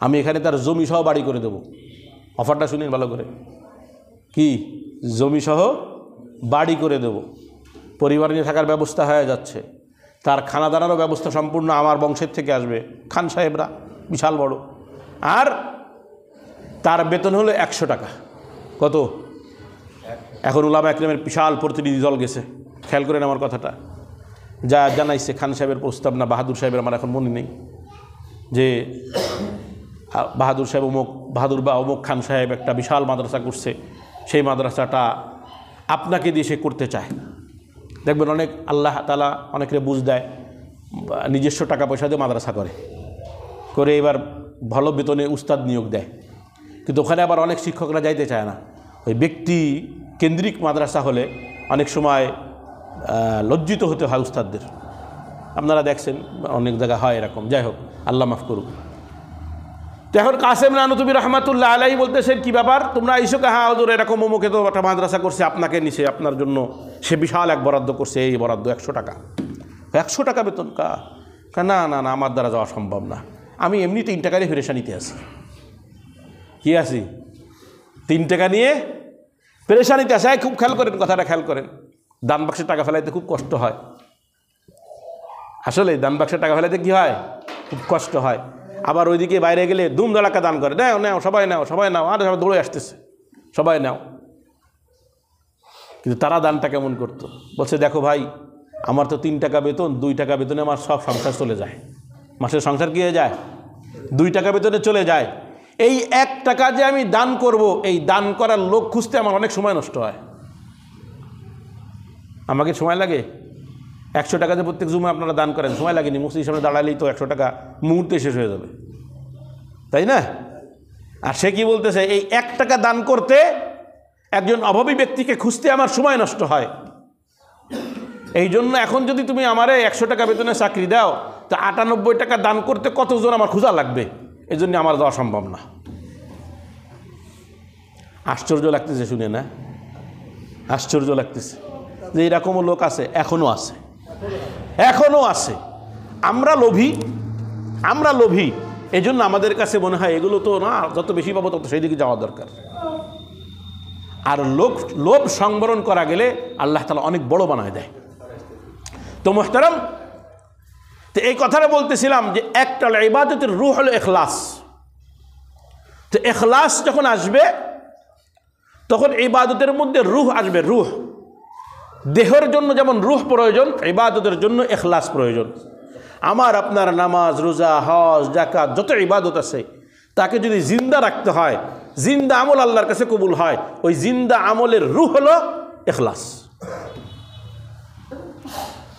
Speaker 1: আমি এখানে তার জমি সহ বাড়ি করে দেব। অফারটা শুনেন ভালো করে, কি জমি সহ বাড়ি করে দেব, পরিবার নিয়ে থাকার ব্যবস্থা হয়ে যাচ্ছে, তার খানা দানারও ব্যবস্থা সম্পূর্ণ আমার বংশের থেকে আসবে, খান সাহেবরা বিশাল বড়, আর তার বেতন হলো 100 টাকা। কত? এখন উলামা একরামের বিশাল প্রতিনিধি দল গেছে, খেয়াল করেন আমার কথাটা, যা জানাইছে খান সাহেবের প্রস্তাব না বাহাদুর সাহেবের, আমার এখন মনে নেই, যে বাহাদুর সাহেব বাহাদুর বা অমুক খান সাহেব একটা বিশাল মাদ্রাসা করছে, সেই মাদ্রাসাটা আপনাকে দিয়ে সে করতে চায়। দেখবেন অনেক আল্লাহ তাআলা অনেকের বুঝ দেয়, নিজস্ব টাকা পয়সা দিয়ে মাদ্রাসা করে এবার ভালো বেতনে উস্তাদ নিয়োগ দেয়, কিন্তু ওখানে আবার অনেক শিক্ষকরা যাইতে চায় না। ওই ব্যক্তি কেন্দ্রিক মাদ্রাসা হলে অনেক সময় লজ্জিত হতে হয় উস্তাদদের, আপনারা দেখছেন অনেক জায়গা হয় এরকম। যাই হোক, আল্লাহ মাফ করুক। তো এখন কাসেম নানুতুবি রহমাতুল্লাহ আলাইহি বলতেছেন, কি ব্যাপার তোমরা আইসো? হ্যাঁ হুজুর, এরকম অমুকে তো একটা মাদ্রাসা করছে, আপনাকে নিছে, আপনার জন্য সে বিশাল এক বরাদ্দ করছে, এই বরাদ্দ 100 টাকা। 100 টাকা বেতন? না না না, আমার দ্বারা যাওয়া সম্ভব না, আমি এমনি 3 টাকা নিয়ে পেরেশানিতে আছি। কি আছি? 3 টাকা নিয়ে পেরেশানিতে আসে। খুব খেয়াল করেন, কথাটা খেয়াল করেন, দান বাক্সে টাকা ফেলাইতে খুব কষ্ট হয়। আসলে দান বাক্সে টাকা ফেলাইতে কী হয়? খুব কষ্ট হয়। আবার ওইদিকে বাইরে গেলে দুম দালাকা দান করে, নাও নাও সবাই নাও, সবাই নাও, আর সবাই দৌড়ে আসতেছে, সবাই নাও। কিন্তু তারা দানটা কেমন করতো? বলছে দেখো ভাই, আমার তো 3 টাকা বেতন, 2 টাকা বেতনে আমার সব সংসার চলে যায়, মাসের সংসার কি হয়ে যায়? 2 টাকা বেতনে চলে যায়। এই 1 টাকা যে আমি দান করব, এই দান করার লোক খুঁজতে আমার অনেক সময় নষ্ট হয়। আমাকে সময় লাগে 100 টাকা যে প্রত্যেক জুমে আপনারা দান করেন, সময় লাগেনি, মসজিদের সামনে দাঁড়ালেই তো 100 টাকা মুহূর্তে শেষ হয়ে যাবে, তাই না? আর সে কি বলতেছে, এই 1 টাকা দান করতে একজন অভাবী ব্যক্তিকে খুঁজতে আমার সময় নষ্ট হয়। এই জন্য এখন যদি তুমি আমারে 100 টাকা বেতনে চাকরি দাও, তো 98 টাকা দান করতে কতজন আমার খোঁজা লাগবে, এই জন্য আমার দেওয়া সম্ভব না। আশ্চর্য লাগতেছে শুনে, না? আশ্চর্য লাগতেছে যে এরকমও লোক আছে, এখনও আছে, এখনও আছে। আমরা লোভী, এই জন্য আমাদের কাছে মনে হয় এগুলো তো না, যত বেশি পাবো তত সেই দিকে যাওয়া দরকার। আর লোভ সংবরণ করা গেলে আল্লাহ তাআলা অনেক বড় বানায় দেয়। তো মুহতারাম, তো এই কথাটা বলতেছিলাম যে একটা ইবাদতের রূহ হলো ইখলাস। তো ইখলাস যখন আসবে তখন ইবাদতের মধ্যে রূহ আসবে। রূহ, দেহের জন্য যেমন রূহ প্রয়োজন, ইবাদতের জন্য ইখলাস প্রয়োজন। আমার আপনার নামাজ, রোজা, হজ, যাকাত, যত ইবাদত আছে, তাকে যদি জিন্দা রাখতে হয়, জিন্দা আমল আল্লাহর কাছে কবুল হয়, ওই জিন্দা আমলের রূহ হলো ইখলাস।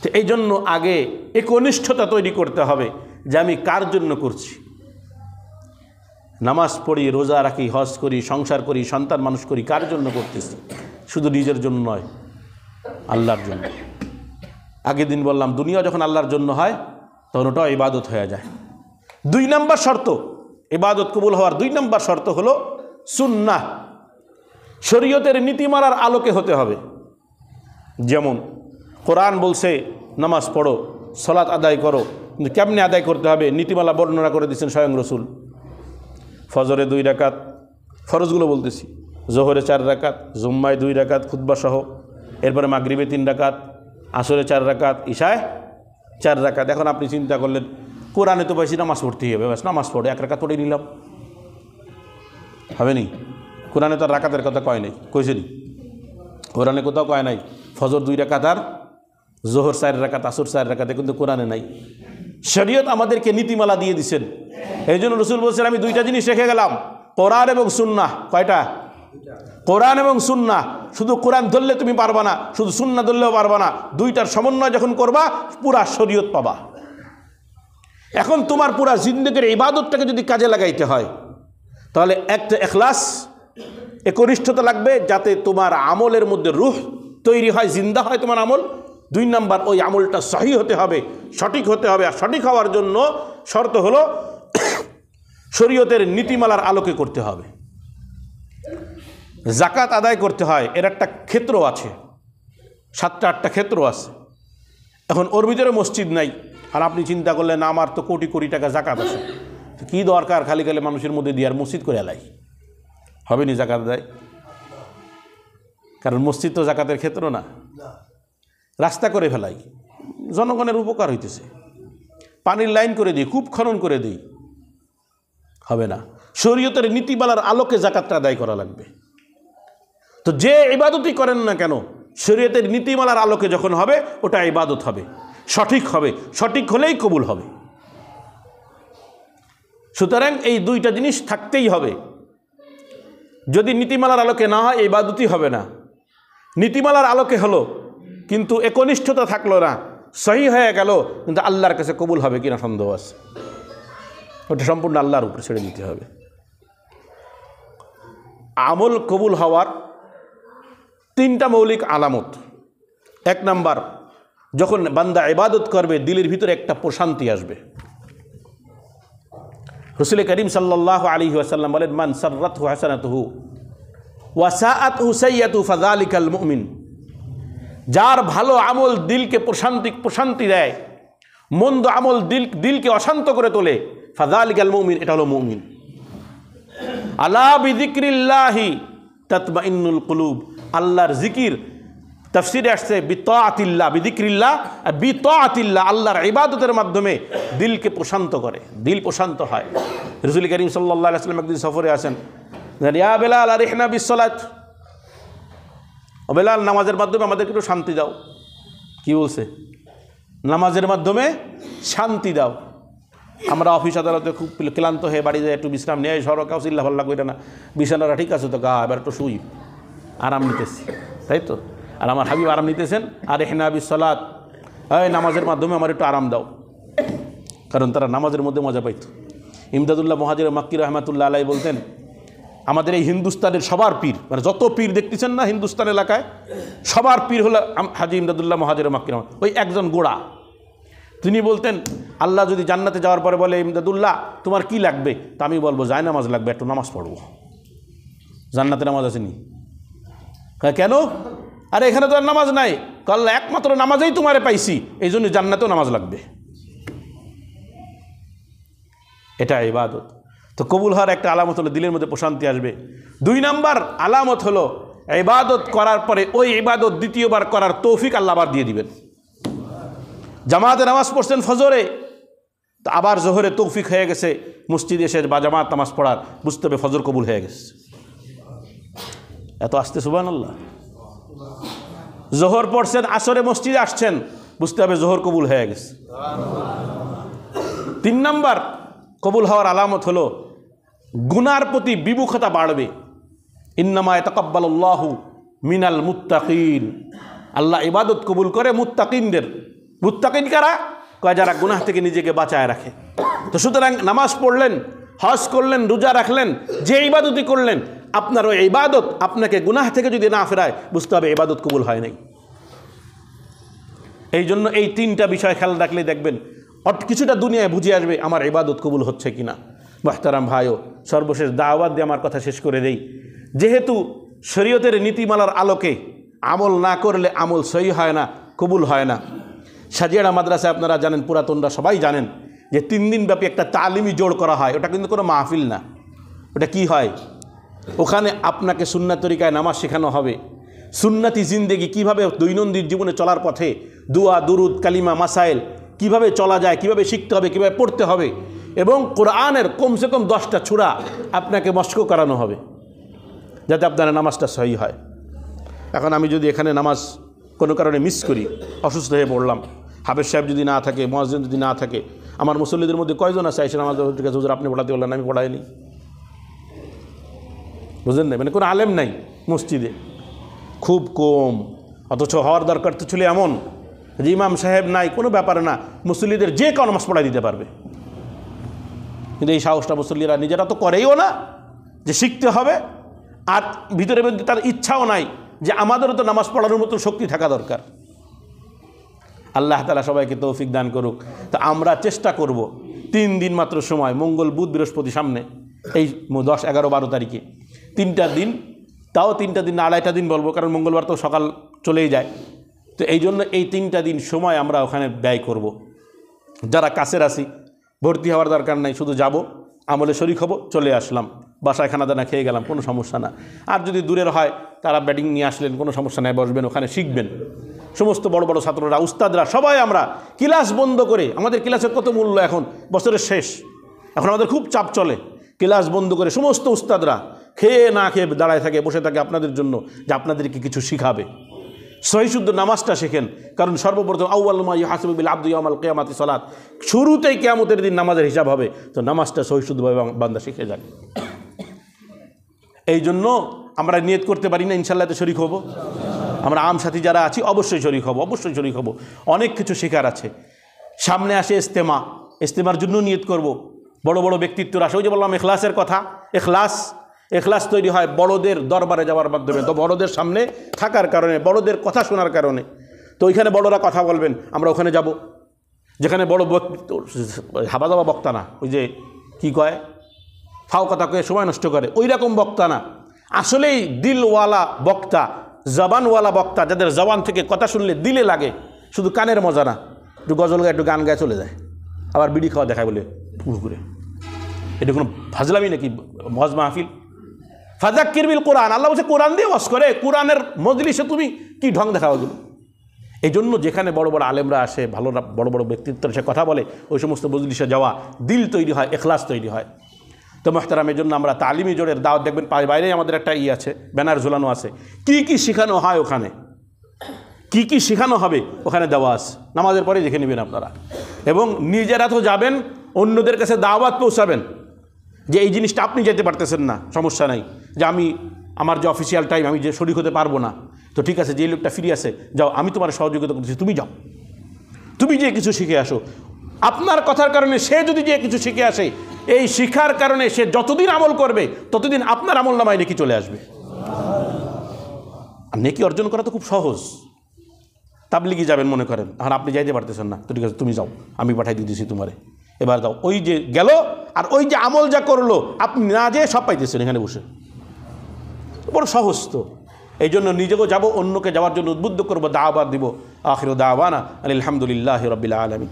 Speaker 1: তো এই জন্য আগে একনিষ্ঠতা তৈরি করতে হবে যে আমি কার জন্য করছি। নামাজ পড়ি, রোজা রাখি, হজ করি, সংসার করি, সন্তান মানুষ করি, কার জন্য করতেছি? শুধু নিজের জন্য নয়, আল্লাহর জন্য। আগের দিন বললাম, দুনিয়া যখন আল্লাহর জন্য হয় তখন ওটাও ইবাদত হয়ে যায়। 2 নম্বর শর্ত, ইবাদত কবুল হওয়ার 2 নম্বর শর্ত হলো সুন্নাহ, শরীয়তের নীতিমালার আলোকে হতে হবে। যেমন কোরআন বলছে নামাজ পড়ো, সালাত আদায় করো, কিন্তু কেমনে আদায় করতে হবে নীতিমালা বর্ণনা করে দিচ্ছেন স্বয়ং রসুল। ফজরে 2 রাকাত, ফরজগুলো বলতেছি, জোহরে 4 রাকাত, জুম্মায় 2 রাকাত খুতবা সহ, এরপরে মাগরিবে 3 রাকাত, আসরে 4 রাকাত, ইশায় 4 রাকাত। এখন আপনি চিন্তা করলেন, কোরআনে তো বেশি নামাজ পড়তেই হবে, ব্যাস নামাজ পড়ে 1 রাকাত পড়ে নিলাম, হবে নি? কোরআনে তো রাকাতের কথা কয় নাই, কইছে নি? কোরআনে কোথাও কয় নাই ফজর 2 রাকাত আর জোহর 4 রাকাত, আসর 4 রাকাত, কিন্তু কোরআনে নাই। শরীয়ত আমাদেরকে নীতিমালা দিয়ে দিচ্ছেন। এই জন্য রসুল বলছেন, আমি 2টা জিনিস রেখে গেলাম, কোরআন এবং সুন্নাহ। কয়টা? কোরআন এবং সুন্নাহ। শুধু কোরআন ধরলে তুমি পারবা না, শুধু সুন্নাহ ধরলেও পারবা না, 2টার সমন্বয় যখন করবা পুরা শরীয়ত পাবা। এখন তোমার পুরা জিন্দেগীর ইবাদতটাকে যদি কাজে লাগাইতে হয়, তাহলে একটা ইখলাস, একনিষ্ঠতা লাগবে, যাতে তোমার আমলের মধ্যে রূহ তৈরি হয়, জিন্দা হয় তোমার আমল। 2 নম্বর, ওই আমলটা সহি হতে হবে, সঠিক হতে হবে। আর সঠিক হওয়ার জন্য শর্ত হলো শরীয়তের নীতিমালার আলোকে করতে হবে। জাকাত আদায় করতে হয়, এর একটা ক্ষেত্র আছে, 7টা 8টা ক্ষেত্র আছে। এখন ওর ভিতরে মসজিদ নাই, আর আপনি চিন্তা করলেন আমার তো কোটি কোটি টাকা জাকাত আছে, কি দরকার খালি খালি মানুষের মধ্যে দিয়ে আর মসজিদ করে এলাই, হবে নি জাকাত আদায়? কারণ মসজিদ তো জাকাতের ক্ষেত্র না। রাস্তা করে ফেলাই, জনগণের উপকার হইতেছে, পানির লাইন করে দিই, কূপ খনন করে দিই, হবে না। শরীয়তের নীতিমালার আলোকে জাকাতটা আদায় করা লাগবে। তো যে ইবাদতই করেন না কেন, শরীয়তের নীতিমালার আলোকে যখন হবে ওটা ইবাদত হবে, সঠিক হবে, সঠিক হলেই কবুল হবে। সুতরাং এই 2টা জিনিস থাকতেই হবে। যদি নীতিমালার আলোকে না হয় ইবাদতই হবে না। নীতিমালার আলোকে হলো কিন্তু একনিষ্ঠতা থাকলো না, সহি হয়ে গেল, কিন্তু আল্লাহর কাছে কবুল হবে কিনা সন্দেহ আছে। ওটা সম্পূর্ণ আল্লাহর উপরে ছেড়ে দিতে হবে। আমল কবুল হওয়ার 3টা মৌলিক আলামত। 1 নাম্বার, যখন বান্দা ইবাদত করবে দিলের ভিতরে একটা প্রশান্তি আসবে। রাসূল করিম সাল্লাল্লাহু আলাইহি ওয়াসাল্লাম বলেন, মান সাররাতহু হাসানাতুহু ওয়া সাআতহু সাইয়্যাতুহু ফাযালিকাল মুমিন। যার ভালো আমল দিলকে প্রশান্তি দেয়, মন্দ আমল দিলকে অশান্ত করে তোলে, ফাযালিকাল মুমিন, এটা হলো মুমিন। আলা বিযিকরিল্লাহি তাতমাইন্নুল কুলুব। আল্লাহর জিকির তাফসিরে আসছে বিতাআতিল্লাহ, বিযিকরিল্লাহ বিতাআতিল্লাহ, আল্লাহর ইবাদতের মাধ্যমে দিলকে প্রশান্ত করে, দিল প্রশান্ত হয়। রাসূল করিম সাল্লাল্লাহু আলাইহি ওয়াসাল্লাম একদিন সফরে আসেন, ইয়া বেলাল আরিহনা বিসসালাত, ও বেলাল নামাজের মাধ্যমে আমাদেরকে একটু শান্তি দাও। কি বলছে? নামাজের মাধ্যমে শান্তি দাও। আমরা অফিস আদালতে খুব ক্লান্ত হয়ে বাড়ি যাই, একটু বিশ্রাম নিয়ে সরো, কাউ চিল্লা ফাল্লা কইরা না, বিছানাটা ঠিক আছে তো, গা এবার একটু শুই, আরাম নিতেছি, তাই তো? আর আমার হাবিব আরাম নিতেছেন, আর এহনা বিসসালাত, এই নামাজের মাধ্যমে আমার একটু আরাম দাও। কারণ তারা নামাজের মধ্যে মজা পাইত। ইমদাদুল্লাহ মুহাজির মাক্কি রহমাতুল্লাহ আলাইহি বলতেন, আমাদের এই হিন্দুস্তানের সবার পীর, মানে যত পীর দেখতেছেন না হিন্দুস্তান এলাকায়, সবার পীর হলো হাজি ইমদাদুল্লাহ মুহাজির মাক্কি রহমান, ওই একজন গোড়া। তিনি বলতেন, আল্লাহ যদি জান্নাতে যাওয়ার পরে বলে, ইমদাদুল্লাহ তোমার কি লাগবে? তা আমি বলবো যায় নামাজ লাগবে, একটু নামাজ পড়বো। জান্নাতে নামাজ আসেনি? কেন? আরে এখানে তো আর নামাজ নাই। আল্লাহ একমাত্র নামাজেই তোমারে পাইছি, এই জন্য জান্নাতেও নামাজ লাগবে। এটা ইবাদত। তো কবুল হওয়ার একটা আলামত হলো দিলের মধ্যে প্রশান্তি আসবে। 2 নাম্বার আলামত হলো ইবাদত করার পরে ওই ইবাদত দ্বিতীয়বার করার তৌফিক আল্লাহ আবার দিয়ে দিবেন। জামাতে নামাজ পড়ছেন ফজরে, তো আবার জোহরে তৌফিক হয়ে গেছে মসজিদে এসে বা জামাত নামাজ পড়ার, বুঝতে হবে ফজর কবুল হয়ে গেছে। এত আসতে সুবহানাল্লাহ। জোহর পড়ছেন, আসরে মসজিদে আসছেন, বুঝতে হবে জোহর কবুল হয়ে গেছে। 3 নাম্বার কবুল হওয়ার আলামত হলো গুনার প্রতি বিমুখতা বাড়বে। ইন্নামা ইয়াতাকাব্বালুল্লাহু মিনাল মুত্তাকিন। আল্লাহ ইবাদত কবুল করে মুত্তাকিনদের। মুত্তাকিন কারা? কয় যারা গুনাহ থেকে নিজেকে বাঁচায় রাখে। তো সুতরাং নামাজ পড়লেন, হজ করলেন, রোজা রাখলেন, যে ইবাদতই করলেন, আপনার ওই ইবাদত আপনাকে গুনাহ থেকে যদি না ফেরায়, বুঝতে হবে ইবাদত কবুল হয় নাই। এই জন্য এই 3টা বিষয় খেয়াল রাখলে দেখবেন কিছুটা দুনিয়ায় বুঝে আসবে আমার ইবাদত কবুল হচ্ছে কিনা। মুহতারাম ভাইও, সর্বশেষ দাওয়াত দিয়ে আমার কথা শেষ করে দেই। যেহেতু শরীয়তের নীতিমালার আলোকে আমল না করলে আমল সহি হয় না, কবুল হয় না। সাজিয়াড়া মাদ্রাসায় আপনারা জানেন, পুরাতনরা সবাই জানেন যে 3 দিন ব্যাপী একটা তালিমি জোড় করা হয়। ওটা কিন্তু কোনো মাহফিল না। ওটা কি হয়? ওখানে আপনাকে সুন্নাত তরিকায় নামাজ শেখানো হবে, সুন্নতি জিন্দেগি কীভাবে দৈনন্দিন জীবনে চলার পথে দুয়া, দুরুদ, কালিমা, মাসাইল কীভাবে চলা যায়, কীভাবে শিখতে হবে, কীভাবে পড়তে হবে, এবং কোরআনের কমসে কম 10টা সূরা আপনাকে মস্ক করানো হবে, যাতে আপনার নামাজটা সহি হয়। এখন আমি যদি এখানে নামাজ কোনো কারণে মিস করি, অসুস্থ হয়ে পড়লাম, হাফেজ সাহেব যদি না থাকে, মুয়াজ্জিন যদি না থাকে, আমার মুসল্লিদের মধ্যে কয়জন আছে এসে নামাজ হুজুর আপনি পড়াতে বললেন, আমি পড়াইনি? বুঝলেন না? মানে কোনো আলেম নাই মসজিদে, খুব কম। অথচ হওয়ার দরকার তো ছিল এমন যে ইমাম সাহেব নাই, কোনো ব্যাপার না, মুসল্লিদের যে কোনো নামাজ পড়াই দিতে পারবে। কিন্তু এই সাহসটা মুসল্লিরা নিজেরা তো করেইও না যে শিখতে হবে, আর ভিতরে ভিতরে তার ইচ্ছাও নাই যে আমাদেরও তো নামাজ পড়ানোর মতো শক্তি থাকা দরকার। আল্লাহ তাআলা সবাইকে তৌফিক দান করুক। তো আমরা চেষ্টা করব 3 দিন মাত্র সময়, মঙ্গল বুধ বৃহস্পতি সামনে, এই 10, 11, 12 তারিখে 3টা দিন, তাও 3টা দিন না 2.5টা দিন বলবো, কারণ মঙ্গলবার তো সকাল চলেই যায়। তো এই জন্য এই 3টা দিন সময় আমরা ওখানে ব্যয় করব। যারা কাছের আছি ভর্তি হওয়ার দরকার নাই, শুধু যাব, আমলে শরিক হব, চলে আসলাম, বাসায় খানা দানা খেয়ে গেলাম, কোনো সমস্যা না। আর যদি দূরের হয় তারা ব্যাটিং নিয়ে আসলেন, কোনো সমস্যা নেই, বসবেন ওখানে, শিখবেন। সমস্ত বড় বড় ছাত্ররা, উস্তাদরা সবাই আমরা ক্লাস বন্ধ করে, আমাদের ক্লাসের কত মূল্য এখন, বছরের শেষ, এখন আমাদের খুব চাপ চলে, ক্লাস বন্ধ করে সমস্ত উস্তাদরা খেয়ে না খেয়ে দাঁড়ায় থাকে, বসে থাকে আপনাদের জন্য, যে আপনাদেরকে কিছু শিখাবে। সহি শুদ্ধ নামাজটা শেখেন, কারণ সর্বপ্রথম আউয়াল মা ইউহাসাবু বিল আবদু ইয়াউমাল কিয়ামাতি সালাত, শুরুতেই কিয়ামতের দিন নামাজের হিসাব হবে, তো নামাজটা সহি শুদ্ধভাবে বান্দা শিখে যান। এই জন্য আমরা নিয়ত করতে পারি না ইনশাআল্লাহ তো শরীক হব, আমরা আম সাথী যারা আছি অবশ্যই শরীক হব, অবশ্যই শরীক হব। অনেক কিছু শেখার আছে, সামনে আসে ইজতেমা, ইজতেমার জন্য নিয়ত করব। বড় বড় ব্যক্তিত্বরা আসে, ওই যে বললাম এখলাসের কথা, এখলাস তৈরি হয় বড়দের দরবারে যাওয়ার মাধ্যমে, তো বড়দের সামনে থাকার কারণে, বড়দের কথা শোনার কারণে। তো ওইখানে বড়রা কথা বলবেন, আমরা ওখানে যাব, যেখানে বড় হাবা দাবা বক্তা না, ওই যে কি কয় ফাও কথা কয়ে সময় নষ্ট করে, ওই রকম বক্তা না, আসলেই দিলওয়ালা বক্তা, জবানওয়ালা বক্তা, যাদের জবান থেকে কথা শুনলে দিলে লাগে, শুধু কানের মজা না, একটু গজল গায়ে একটু গান গায়ে চলে যায়, আবার বিড়ি খাওয়া দেখায় বলে পুকুরে। এটা কোনো ফাজলামি নাকি? মজ মাহফিল, ফাযাক্কির বিল কোরআন, আল্লাহ বলছে কোরআন দিয়ে ওয়াজ করে, কোরআনের মজলিসে তুমি কি ঢং দেখাও এগুলো। এই জন্য যেখানে বড় বড় আলেমরা আসে, ভালো বড় বড় ব্যক্তিত্বের সে কথা বলে, ওই সমস্ত মজলিসে যাওয়া, দিল তৈরি হয়, এখলাস তৈরি হয়। তো মুহতারাম, এই জন্য আমরা তালিমি জোরের দাওয়াত, দেখবেন বাইরে আমাদের একটা আছে, ব্যানার ঝুলানো আছে, কি কি শেখানো হয় ওখানে, কি কি শেখানো হবে ওখানে দেওয়া আছে, নামাজের পরে দেখে নেবেন আপনারা। এবং নিজেরা তো যাবেন, অন্যদের কাছে দাওয়াত পৌঁছাবেন, যে এই জিনিসটা আপনি যেতে পারতেছেন না, সমস্যা নাই, যে আমার যে অফিসিয়াল টাইম, আমি যে শরীক হতে পারবো না, তো ঠিক আছে, যে লোকটা ফ্রি আছে, যাও, আমি তোমার সহযোগিতা করতেছি, তুমি যাও, তুমি যে কিছু শিখে আসো। আপনার কথার কারণে সে যদি যে কিছু শিখে আসে, এই শিখার কারণে সে যতদিন আমল করবে, ততদিন আপনার আমল নামায় নেকি চলে আসবে। আর নেকি অর্জন করা তো খুব সহজ। তাবলিগি যাবেন মনে করেন, আর আপনি যাইতে পারতেছেন না, তো ঠিক আছে, তুমি যাও, আমি পাঠাই দিতেছি তোমারে, এবার দাও। ওই যে গেল, আর ওই যে আমল যা করলো, আপনি না যেয়ে সব পাইতেছেন এখানে বসে, বড় সহজ। তো এই জন্য নিজেকেও যাব, অন্যকে যাওয়ার জন্য উদ্বুদ্ধ করবো, দাওয়াত দিব। আখিরু দাওয়ানা আলহামদুলিল্লাহি রাব্বিল আলামিন।